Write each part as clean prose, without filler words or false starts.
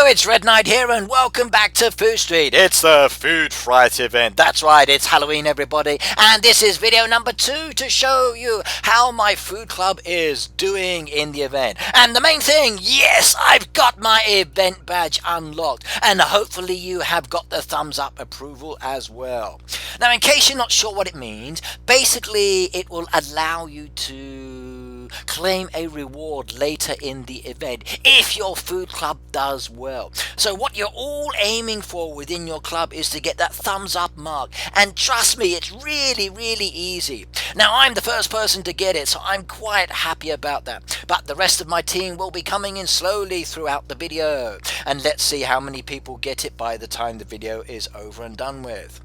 it's Red Knight here and welcome back to Food Street. It's the Food Fright event. That's right, it's Halloween everybody, and this is video number 2 to show you how my food club is doing in the event. And the main thing, yes, I've got my event badge unlocked, and hopefully you have got the thumbs up approval as well. Now, in case you're not sure what it means, basically it will allow you to claim a reward later in the event if your food club does well. So what you're all aiming for within your club is to get that thumbs up mark, and trust me, it's really easy. Now, I'm the first person to get it, so I'm quite happy about that, but the rest of my team will be coming in slowly throughout the video, and let's see how many people get it by the time the video is over and done with.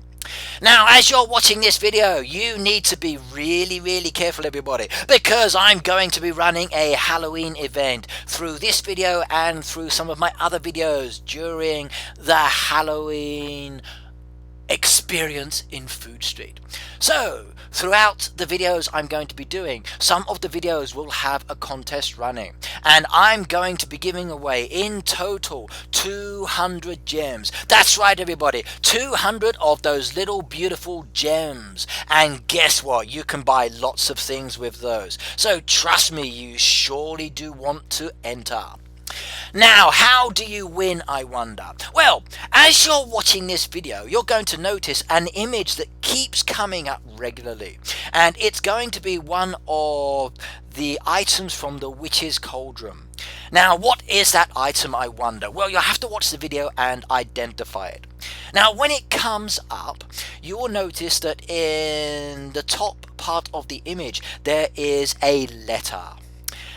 Now, as you're watching this video, you need to be really careful, everybody, because I'm going to be running a Halloween event through this video and through some of my other videos during the Halloween experience in Food Street. So throughout the videos I'm going to be doing, some of the videos will have a contest running, and I'm going to be giving away in total 200 gems. That's right, everybody, 200 of those little beautiful gems, and guess what, you can buy lots of things with those. So trust me, you surely do want to enter. Now, how do you win, I wonder? Well, as you're watching this video, you're going to notice an image that keeps coming up regularly, and it's going to be one of the items from the Witch's Cauldron. Now, what is that item, I wonder? Well, you'll have to watch the video and identify it. Now, when it comes up, you will notice that in the top part of the image there is a letter.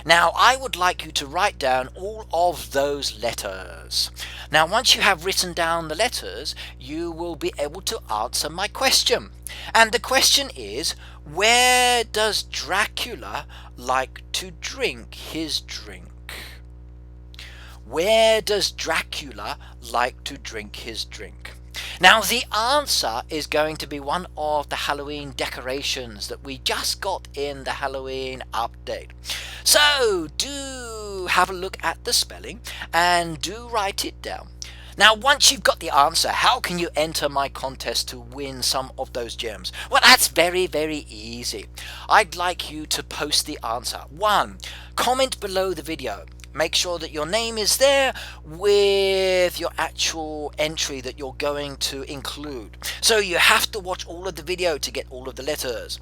Now, I would like you to write down all of those letters. Now, once you have written down the letters, you will be able to answer my question. And the question is, where does Dracula like to drink his drink? Where does Dracula like to drink his drink? Now, the answer is going to be one of the Halloween decorations that we just got in the Halloween update. So do have a look at the spelling and do write it down. Now, once you've got the answer, how can you enter my contest to win some of those gems? Well, that's very easy. I'd like you to post the answer. 1. Comment below the video. Make sure that your name is there with your actual entry that you're going to include. So you have to watch all of the video to get all of the letters.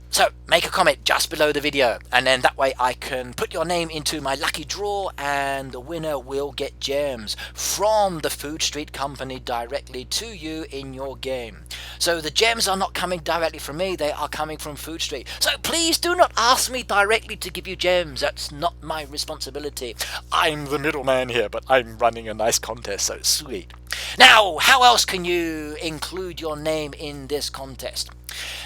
So make a comment just below the video, and then that way I can put your name into my lucky draw, and the winner will get gems from the Food Street company directly to you in your game. So the gems are not coming directly from me, they are coming from Food Street. So please do not ask me directly to give you gems, that's not my responsibility. I'm the middleman here, but I'm running a nice contest, so sweet. Now, how else can you include your name in this contest?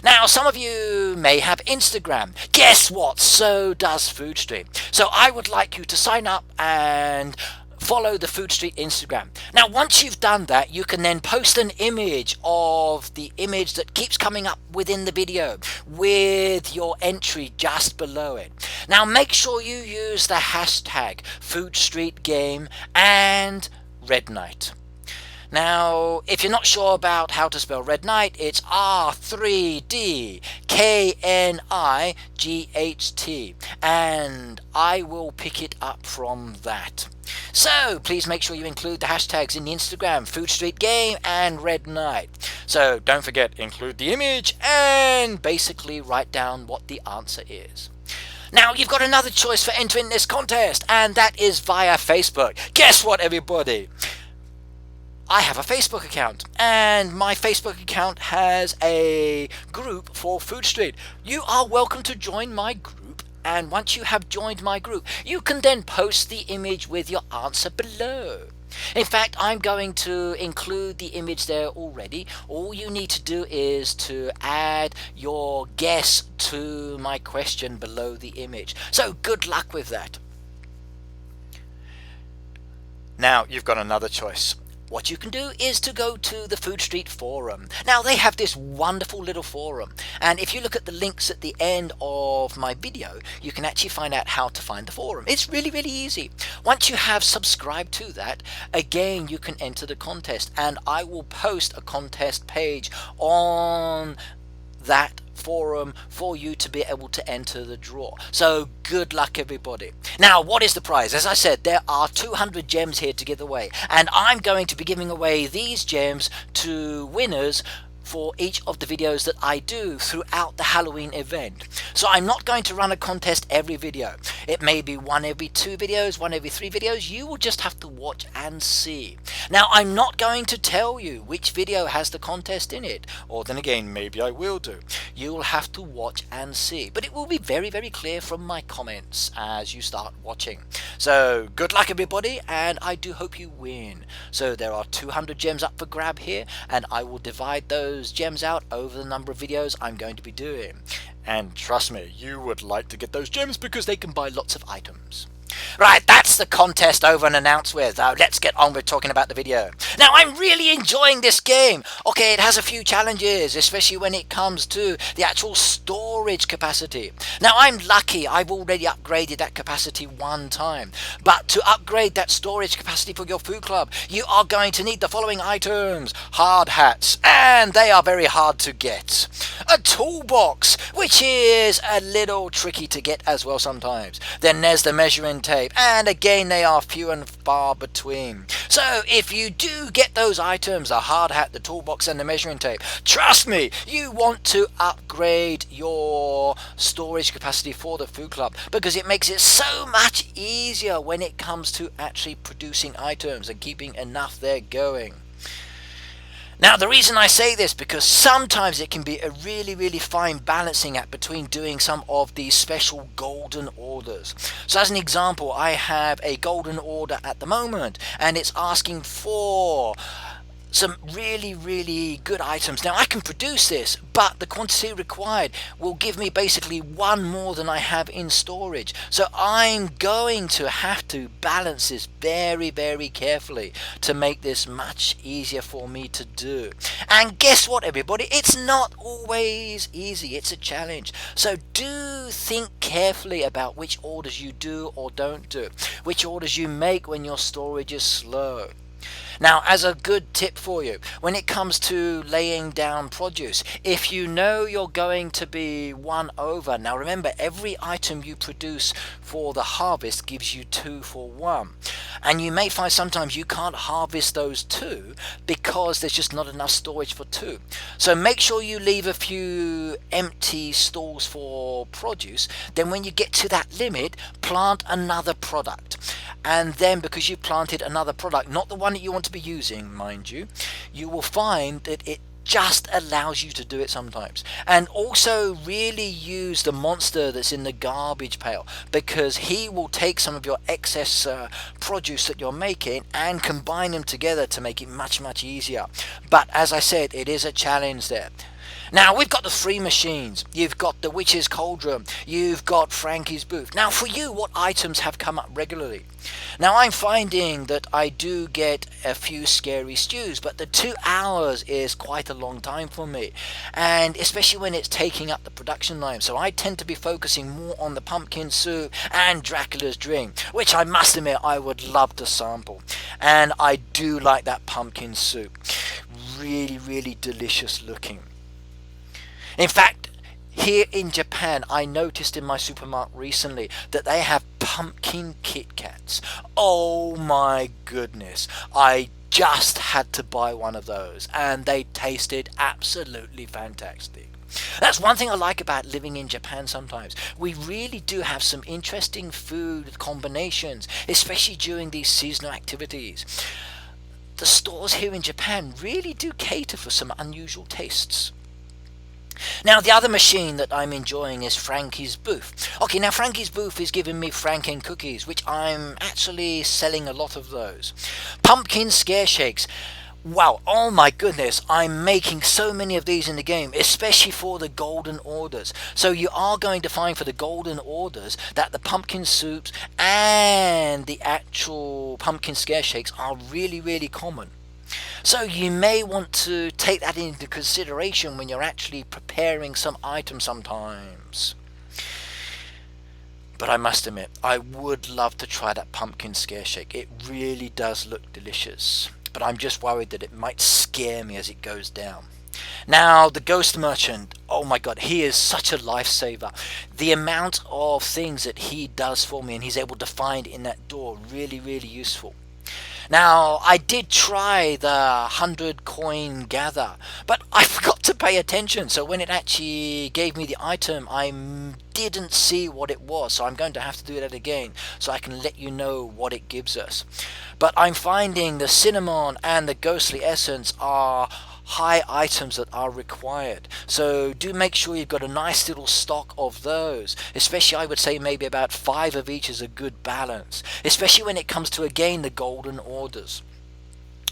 Now, some of you may have Instagram. Guess what? So does Food Street. So I would like you to sign up and follow the Food Street Instagram. Now, once you've done that, you can then post an image of the image that keeps coming up within the video with your entry just below it. Now, make sure you use the hashtag Food Street Game and Red Knight. Now, if you're not sure about how to spell Red Knight, it's R3DKNIGHT, and I will pick it up from that. So please make sure you include the hashtags in the Instagram, Food Street Game and Red Knight. So don't forget, include the image and basically write down what the answer is. Now, you've got another choice for entering this contest, and that is via Facebook. Guess what, everybody? I have a Facebook account, and my Facebook account has a group for Food Street. You are welcome to join my group, and once you have joined my group, you can then post the image with your answer below. In fact, I'm going to include the image there already. All you need to do is to add your guess to my question below the image. So good luck with that. Now, you've got another choice. what you can do is to go to the Food Street forum. Now they have this wonderful little forum, and if you look at the links at the end of my video, you can actually find out how to find the forum. It's really easy. Once you have subscribed to that, again you can enter the contest, and I will post a contest page on that forum for you to be able to enter the draw. So good luck everybody. Now what is the prize? As I said, there are 200 gems here to give away, and I'm going to be giving away these gems to winners for each of the videos that I do throughout the Halloween event. So I'm not going to run a contest every video. It may be one every 2 videos, one every 3 videos. You will just have to watch and see. Now I'm not going to tell you which video has the contest in it, or then again maybe I will do. You will have to watch and see, but it will be very clear from my comments as you start watching. So good luck everybody, and I do hope you win. So there are 200 gems up for grab here, and I will divide those gems out over the number of videos I'm going to be doing. And trust me, you would like to get those gems because they can buy lots of items. Right, that's the contest over and announced with. Now let's get on with talking about the video. Now I'm really enjoying this game. Okay, it has a few challenges, especially when it comes to the actual storage capacity. Now I'm lucky, I've already upgraded that capacity 1 time. But to upgrade that storage capacity for your food club, you are going to need the following items. Hard hats, and they are very hard to get. A toolbox, which is a little tricky to get as well sometimes. Then there's the measuring tape, and again they are few and far between. So if you do get those items, the hard hat, the toolbox and the measuring tape, trust me, you want to upgrade your storage capacity for the food club, because it makes it so much easier when it comes to actually producing items and keeping enough there going. Now the reason I say this, because sometimes it can be a really fine balancing act between doing some of these special golden orders. So as an example, I have a golden order at the moment, and it's asking for some really good items. Now I can produce this, but the quantity required will give me basically 1 more than I have in storage. So I'm going to have to balance this very carefully to make this much easier for me to do. And guess what everybody, it's not always easy, it's a challenge. So do think carefully about which orders you do or don't do, which orders you make when your storage is slow. Now, as a good tip for you, when it comes to laying down produce, if you know you're going to be 1 over, now remember, every item you produce for the harvest gives you 2 for 1. And you may find sometimes you can't harvest those 2 because there's just not enough storage for 2. So make sure you leave a few empty stalls for produce. Then when you get to that limit, plant another product. And then because you planted another product, not the one that you want to be using, mind you, you will find that it just allows you to do it sometimes. And also really use the monster that's in the garbage pail, because he will take some of your excess produce that you're making and combine them together to make it much easier. But as I said, it is a challenge there. Now we've got the 3 machines, you've got the Witch's Cauldron, you've got Frankie's Booth. Now for you, what items have come up regularly? Now I'm finding that I do get a few scary stews, but the 2 hours is quite a long time for me, and especially when it's taking up the production line. So I tend to be focusing more on the pumpkin soup and Dracula's drink, which I must admit I would love to sample. And I do like that pumpkin soup, really delicious looking. In fact, here in Japan, I noticed in my supermarket recently that they have pumpkin Kit Kats. Oh my goodness, I just had to buy one of those, and they tasted absolutely fantastic. That's one thing I like about living in Japan sometimes. We really do have some interesting food combinations, especially during these seasonal activities. The stores here in Japan really do cater for some unusual tastes. Now the other machine that I'm enjoying is Frankie's Booth. Okay, now Frankie's Booth is giving me Franken cookies, which I'm actually selling a lot of those. Pumpkin Scare Shakes. Wow, oh my goodness, I'm making so many of these in the game, especially for the golden orders. So you are going to find for the golden orders that the pumpkin soups and the actual pumpkin scare shakes are really common. So you may want to take that into consideration when you're actually preparing some items sometimes. But I must admit, I would love to try that pumpkin scare shake. It really does look delicious. But I'm just worried that it might scare me as it goes down. Now, the ghost merchant, oh my god, he is such a lifesaver. The amount of things that he does for me and he's able to find in that door, really, really useful. Now, I did try the 100 coin gather, but I forgot to pay attention. So when it actually gave me the item, I didn't see what it was. So I'm going to have to do that again so I can let you know what it gives us. But I'm finding the cinnamon and the ghostly essence are high items that are required, so do make sure you've got a nice little stock of those, especially I would say maybe about 5 of each is a good balance, especially when it comes to again the golden orders.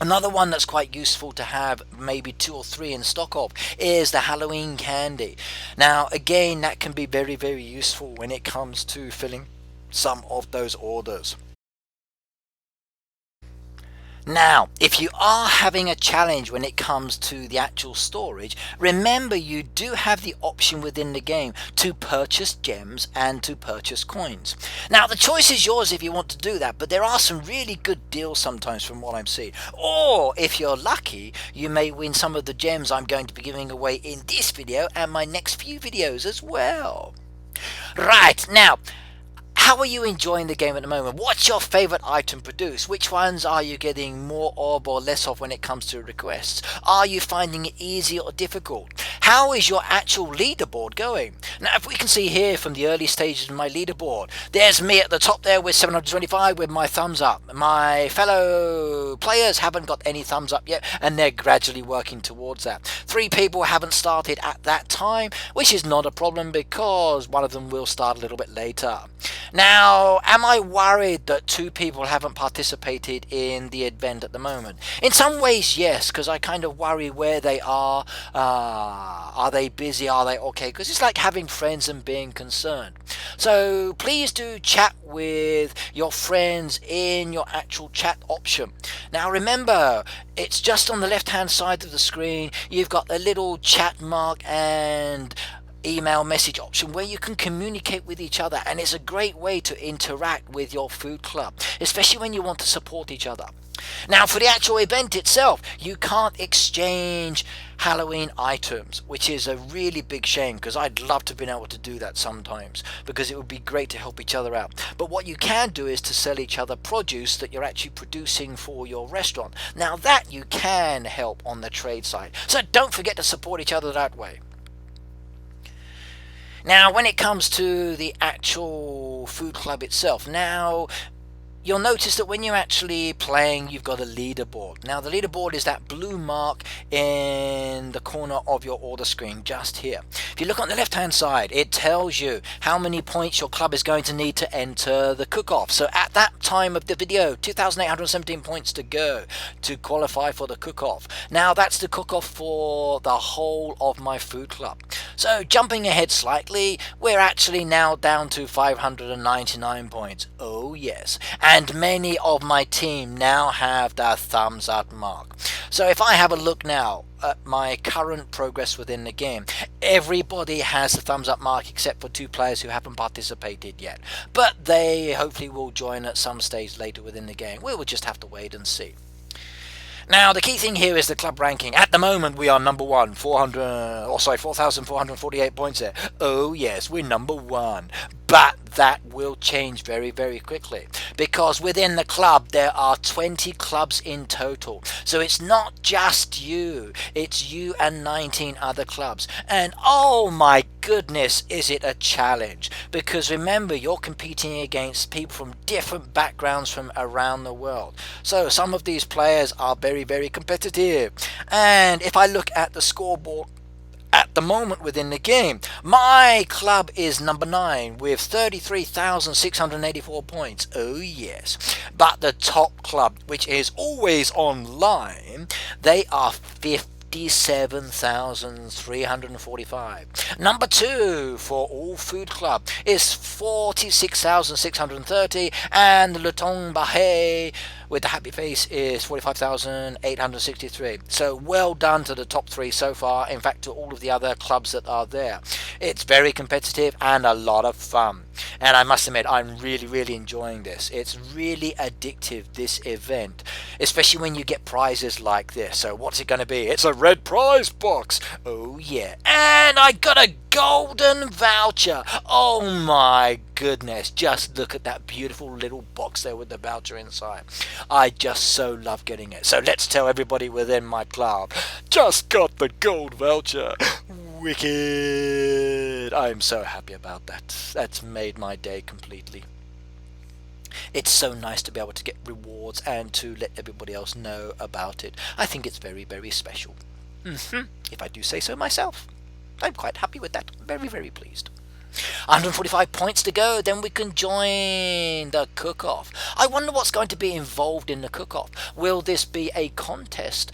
Another one that's quite useful to have maybe 2 or 3 in stock of is the Halloween candy. Now again, that can be very, very useful when it comes to filling some of those orders. Now, if you are having a challenge when it comes to the actual storage, remember you do have the option within the game to purchase gems and to purchase coins. Now, the choice is yours if you want to do that, but there are some really good deals sometimes from what I'm seeing. Or, if you're lucky, you may win some of the gems I'm going to be giving away in this video and my next few videos as well. Right, now, how are you enjoying the game at the moment? What's your favorite item produced? Which ones are you getting more of or less of when it comes to requests? Are you finding it easy or difficult? How is your actual leaderboard going? Now, if we can see here from the early stages of my leaderboard, there's me at the top there with 725 with my thumbs up. My fellow players haven't got any thumbs up yet, and they're gradually working towards that. 3 people haven't started at that time, which is not a problem because one of them will start a little bit later. Now, am I worried that 2 people haven't participated in the event at the moment? In some ways, yes, because I kind of worry where they are. Are they busy? Are they okay? Because it's like having friends and being concerned. So please do chat with your friends in your actual chat option. Now remember, it's just on the left hand side of the screen. You've got a little chat mark and email message option where you can communicate with each other, and it's a great way to interact with your food club, especially when you want to support each other. Now, for the actual event itself, you can't exchange Halloween items, which is a really big shame because I'd love to have been able to do that sometimes because it would be great to help each other out. But what you can do is to sell each other produce that you're actually producing for your restaurant. Now that you can help on the trade side, so don't forget to support each other that way. Now, when it comes to the actual food club itself, now you'll notice that when you're actually playing, you've got a leaderboard. Now, the leaderboard is that blue mark in the corner of your order screen, just here. If you look on the left-hand side, it tells you how many points your club is going to need to enter the cook-off. So at that time of the video, 2,817 points to go to qualify for the cook-off. Now, that's the cook-off for the whole of my food club. So jumping ahead slightly, we're actually now down to 599 points. Oh yes. And many of my team now have that thumbs up mark. So if I have a look now at my current progress within the game, everybody has the thumbs up mark except for 2 players who haven't participated yet. But they hopefully will join at some stage later within the game. We will just have to wait and see. Now, the key thing here is the club ranking. At the moment, we are number 1, 4,448 points there. Oh yes, we're number 1. But that will change very, very quickly because within the club there are 20 clubs in total. So it's not just you, it's you and 19 other clubs. And oh my goodness, is it a challenge, because remember, you're competing against people from different backgrounds from around the world. So some of these players are very, very competitive. And if I look at the scoreboard at the moment within the game, my club is number 9 with 33,684 points. Oh yes. But the top club, which is always online, they are 57,345. Number 2 for all food club is 46,630, and the Luton Bahay with the happy face is 45,863. So well done to the top 3 so far, in fact to all of the other clubs that are there. It's very competitive and a lot of fun. And I must admit, I'm really enjoying this. It's really addictive, this event, especially when you get prizes like this. So what's it going to be? It's a red prize box. Oh yeah. And I got a golden voucher. Oh my goodness, just look at that beautiful little box there with the voucher inside. I just so love getting it. So let's tell everybody within my club, just got the gold voucher. Wicked. I'm so happy about that. That's made my day completely. It's so nice to be able to get rewards and to let everybody else know about it. I think it's very special. If I do say so myself. I'm quite happy with that. Very pleased. 145 points to go, then we can join the cook-off. I wonder what's going to be involved in the cook-off. Will this be a contest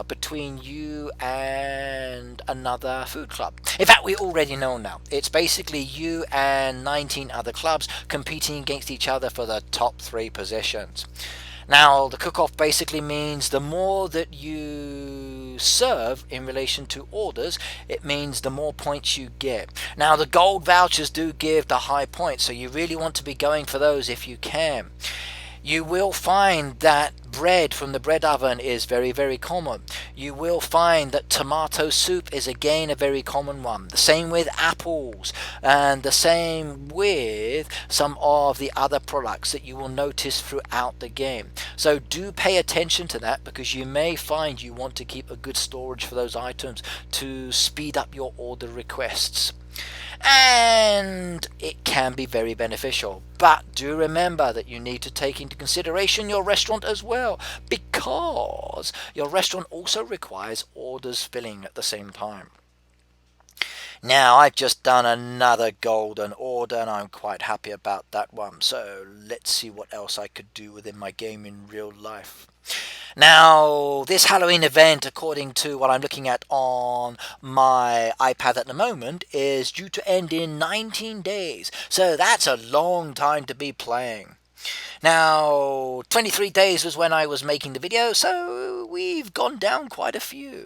between you and another food club? In fact, we already know now. It's basically you and 19 other clubs competing against each other for the top 3 positions. Now, the cook-off basically means the more that you serve in relation to orders, it means the more points you get. Now, the gold vouchers do give the high points, so you really want to be going for those if you can. You will find that bread from the bread oven is very common. You will find that tomato soup is again a very common one. The same with apples, and the same with some of the other products that you will notice throughout the game. So do pay attention to that, because you may find you want to keep a good storage for those items to speed up your order requests. And it can be very beneficial, but do remember that you need to take into consideration your restaurant as well, because your restaurant also requires orders filling at the same time. Now, I've just done another golden order and I'm quite happy about that one, so let's see what else I could do within my game in real life. Now, this Halloween event, according to what I'm looking at on my iPad at the moment, is due to end in 19 days. So that's a long time to be playing. Now, 23 days was when I was making the video, so we've gone down quite a few.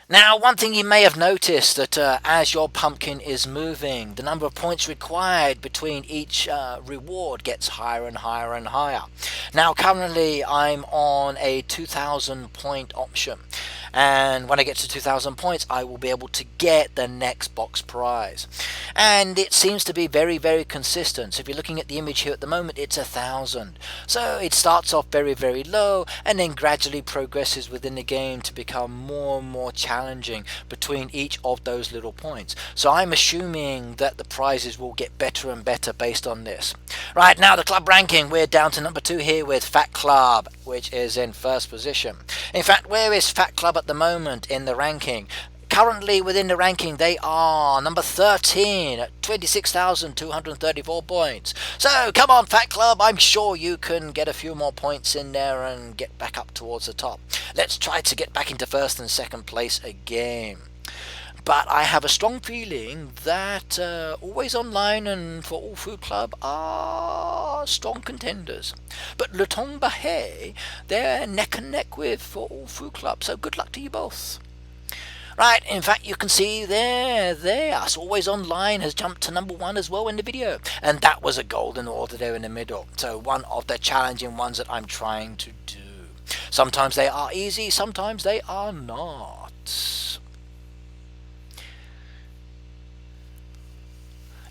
Now, one thing you may have noticed that as your pumpkin is moving, the number of points required between each reward gets higher and higher. Now, currently I'm on a 2,000 point option, and when I get to 2,000 points I will be able to get the next box prize. And it seems to be very consistent. So if you're looking at the image here at the moment, it's 1,000. So it starts off very low and then gradually progresses within the game to become more and more challenging between each of those little points. So I'm assuming that the prizes will get better and better based on this. Right, now the club ranking, we're down to number 2 here with Fat Club, which is in first position. In fact, where is Fat Club at the moment in the ranking? Currently within the ranking they are number 13 at 26,234 points. So come on Fat Club, I'm sure you can get a few more points in there and get back up towards the top. Let's try to get back into first and second place again. But I have a strong feeling that Always Online and For All Food Club are strong contenders. But Le Temps Bahé, they're neck and neck with For All Food Club, so good luck to you both. Right, in fact you can see there, so Always Online has jumped to number 1 as well in the video, and that was a golden order there in the middle, so one of the challenging ones that I'm trying to do. Sometimes they are easy, sometimes they are not.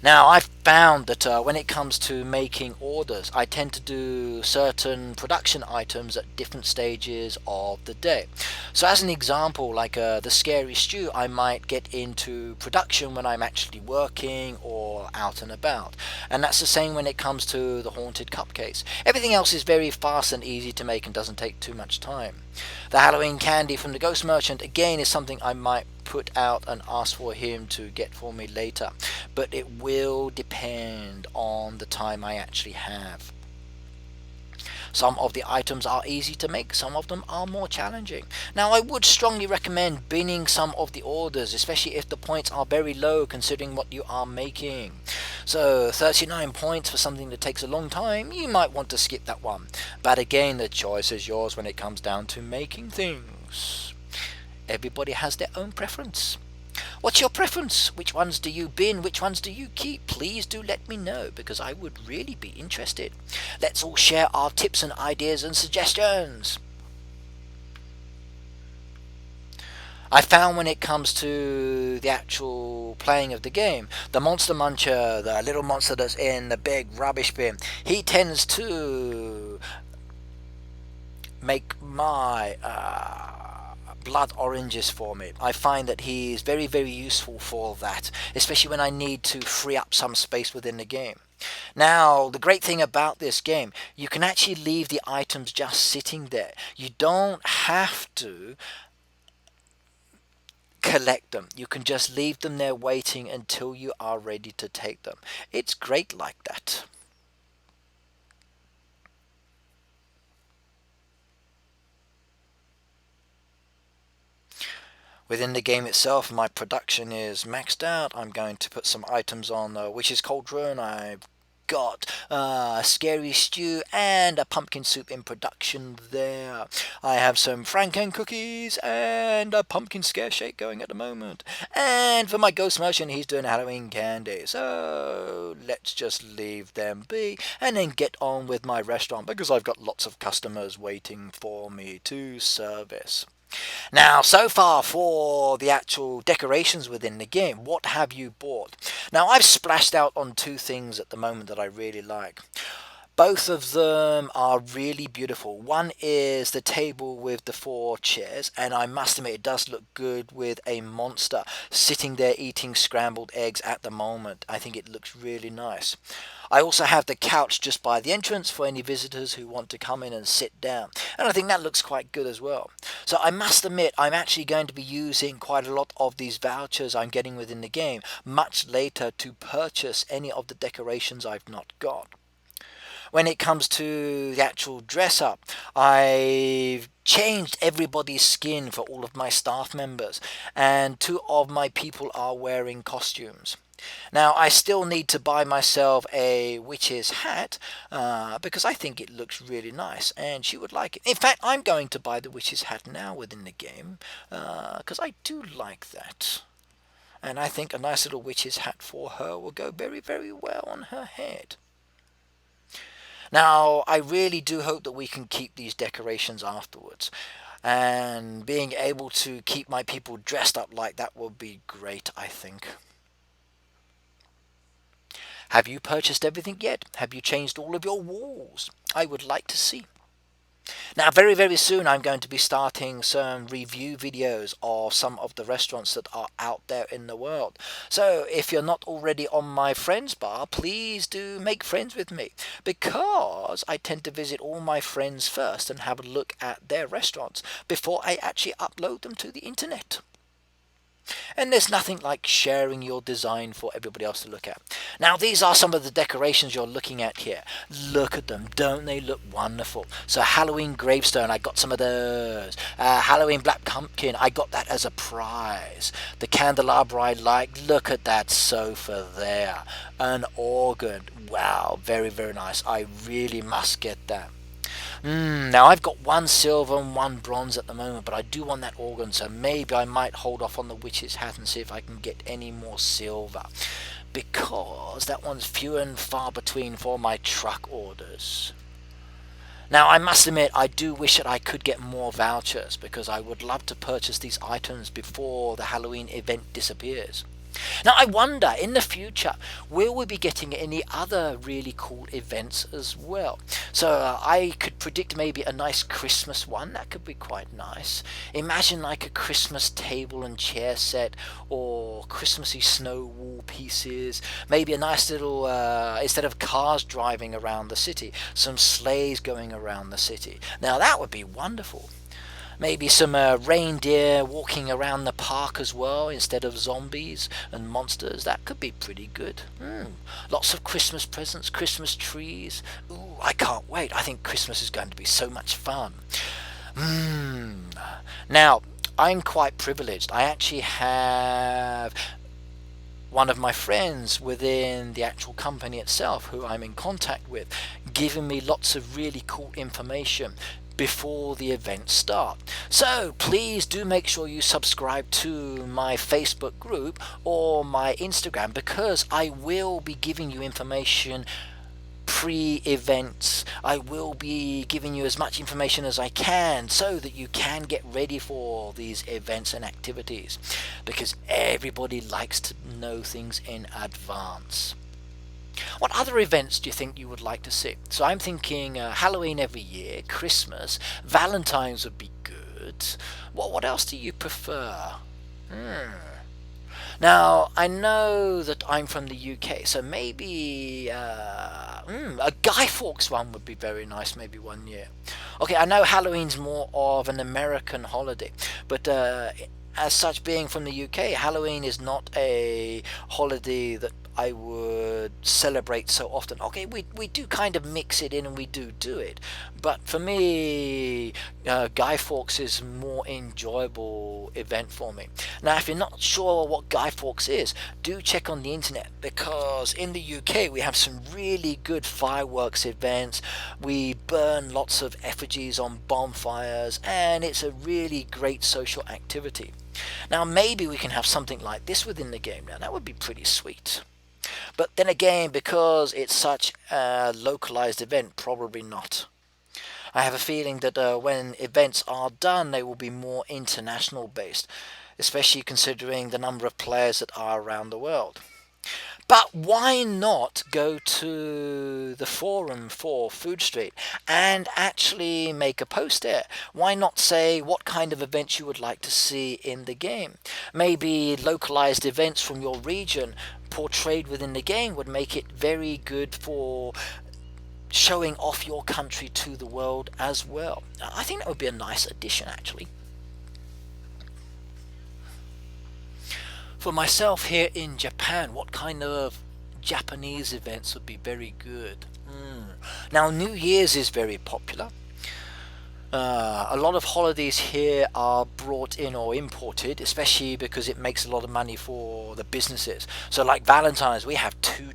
Now, I've found that when it comes to making orders, I tend to do certain production items at different stages of the day. So as an example, like the scary stew, I might get into production when I'm actually working or out and about. And that's the same when it comes to the haunted cupcakes. Everything else is very fast and easy to make and doesn't take too much time. The Halloween candy from the Ghost Merchant, again, is something I might put out and ask for him to get for me later, but it will depend on the time I actually have. Some of the items are easy to make, some of them are more challenging. Now, I would strongly recommend binning some of the orders, especially if the points are very low considering what you are making. So 39 points for something that takes a long time, you might want to skip that one. But again, the choice is yours when it comes down to making things. Everybody has their own preference. What's your preference? Which ones do you bin? Which ones do you keep? Please do let me know, because I would really be interested. Let's all share our tips and ideas and suggestions. I found when it comes to the actual playing of the game, the Monster Muncher, the little monster that's in the big rubbish bin, he tends to make my blood oranges for me. I find that he is very, very useful for that, especially when I need to free up some space within the game. Now, the great thing about this game, you can actually leave the items just sitting there. You don't have to collect them. You can just leave them there waiting until you are ready to take them. It's great like that. Within the game itself, my production is maxed out. I'm going to put some items on the Witch's Cauldron. I've got a scary stew and a pumpkin soup in production there. I have some Franken cookies and a pumpkin scare shake going at the moment. And for my ghost merchant, he's doing Halloween candy. So let's just leave them be and then get on with my restaurant, because I've got lots of customers waiting for me to service. Now, so far for the actual decorations within the game, what have you bought? Now, I've splashed out on two things at the moment that I really like. Both of them are really beautiful. One is the table with the 4 chairs, and I must admit it does look good with a monster sitting there eating scrambled eggs at the moment. I think it looks really nice. I also have the couch just by the entrance for any visitors who want to come in and sit down, and I think that looks quite good as well. So I must admit, I'm actually going to be using quite a lot of these vouchers I'm getting within the game much later to purchase any of the decorations I've not got. When it comes to the actual dress up, I've changed everybody's skin for all of my staff members, and 2 of my people are wearing costumes. Now, I still need to buy myself a witch's hat, because I think it looks really nice and she would like it. In fact, I'm going to buy the witch's hat now within the game, because I do like that. And I think a nice little witch's hat for her will go very, very well on her head. Now, I really do hope that we can keep these decorations afterwards. And being able to keep my people dressed up like that will be great, I think. Have you purchased everything yet? Have you changed all of your walls? I would like to see. Now, very, very soon I'm going to be starting some review videos of some of the restaurants that are out there in the world. So if you're not already on my friends bar, please do make friends with me, because I tend to visit all my friends first and have a look at their restaurants before I actually upload them to the internet. And there's nothing like sharing your design for everybody else to look at. Now, these are some of the decorations you're looking at here. Look at them. Don't they look wonderful? So Halloween gravestone, I got some of those. Halloween black pumpkin, I got that as a prize. The candelabra I like. Look at that sofa there. An organ. Wow, very, very nice. I really must get that. Now I've got 1 silver and 1 bronze at the moment, but I do want that organ, so maybe I might hold off on the witch's hat and see if I can get any more silver, because that one's few and far between for my truck orders. Now, I must admit, I do wish that I could get more vouchers, because I would love to purchase these items before the Halloween event disappears. Now, I wonder, in the future, will we be getting any other really cool events as well? So I could predict maybe a nice Christmas one. That could be quite nice. Imagine like a Christmas table and chair set, or Christmassy snow wall pieces. Maybe a nice little, instead of cars driving around the city, some sleighs going around the city. Now, that would be wonderful. Maybe some reindeer walking around the park as well, instead of zombies and monsters. That could be pretty good. Lots of Christmas presents, Christmas trees. Ooh, I can't wait. I think Christmas is going to be so much fun. Now, I'm quite privileged. I actually have one of my friends within the actual company itself who I'm in contact with, giving me lots of really cool information before the events start. So please do make sure you subscribe to my Facebook group or my Instagram, because I will be giving you information pre-events. I will be giving you as much information as I can so that you can get ready for these events and activities, because everybody likes to know things in advance. What other events do you think you would like to see? So I'm thinking Halloween every year, Christmas, Valentine's would be good. What else do you prefer? Now, I know that I'm from the UK, so maybe a Guy Fawkes one would be very nice, maybe one year. Okay, I know Halloween's more of an American holiday, but as such, being from the UK, Halloween is not a holiday that I would celebrate so often. Okay, we do kind of mix it in and we do it, but for me, Guy Fawkes is more enjoyable event for me. Now, if you're not sure what Guy Fawkes is, do check on the internet, because in the UK we have some really good fireworks events. We burn lots of effigies on bonfires, and it's a really great social activity. Now, maybe we can have something like this within the game. Now, that would be pretty sweet. But then again, because it's such a localized event, probably not. I have a feeling that when events are done, they will be more international based, especially considering the number of players that are around the world. But why not go to the forum for Food Street and actually make a post there? Why not say what kind of events you would like to see in the game? Maybe localized events from your region portrayed within the game would make it very good for showing off your country to the world as well. I think that would be a nice addition, actually. For myself here in Japan, what kind of Japanese events would be very good? Now, New Year's is very popular. A lot of holidays here are brought in or imported, especially because it makes a lot of money for the businesses. So like Valentine's, we have two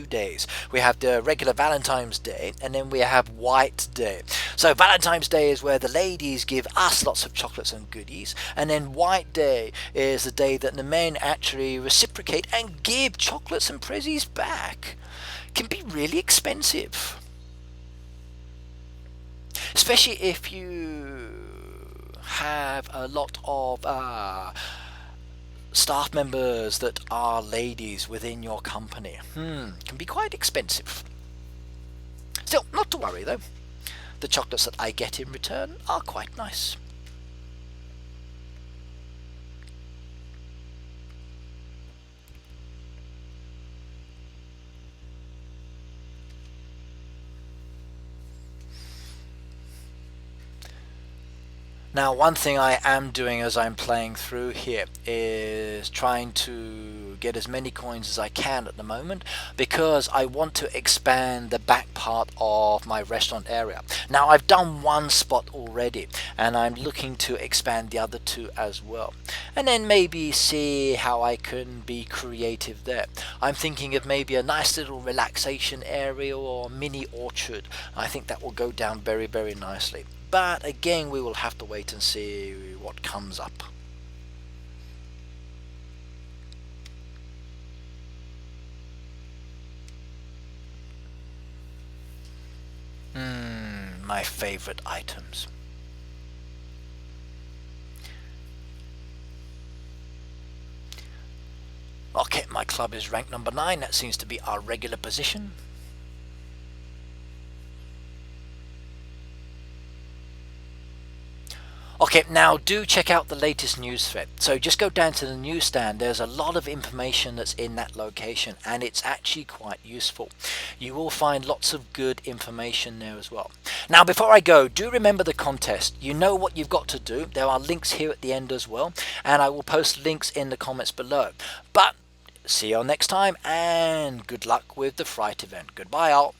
days. We have the regular Valentine's Day, and then we have White Day. So Valentine's Day is where the ladies give us lots of chocolates and goodies, and then White Day is the day that the men actually reciprocate and give chocolates and prezzies back. It can be really expensive, especially if you have a lot of staff members that are ladies within your company. Can be quite expensive. Still, not to worry though. The chocolates that I get in return are quite nice. Now, one thing I am doing as I'm playing through here is trying to get as many coins as I can at the moment, because I want to expand the back part of my restaurant area. Now, I've done one spot already, and I'm looking to expand the other two as well, and then maybe see how I can be creative there. I'm thinking of maybe a nice little relaxation area or mini orchard. I think that will go down very, very nicely. But again, we will have to wait and see what comes up. My favorite items. Okay, my club is ranked number 9. That seems to be our regular position. Okay, now do check out the latest news thread. So just go down to the newsstand. There's a lot of information that's in that location, and it's actually quite useful. You will find lots of good information there as well. Now, before I go, do remember the contest. You know what you've got to do. There are links here at the end as well, and I will post links in the comments below. But see you all next time, and good luck with the Fright event. Goodbye all.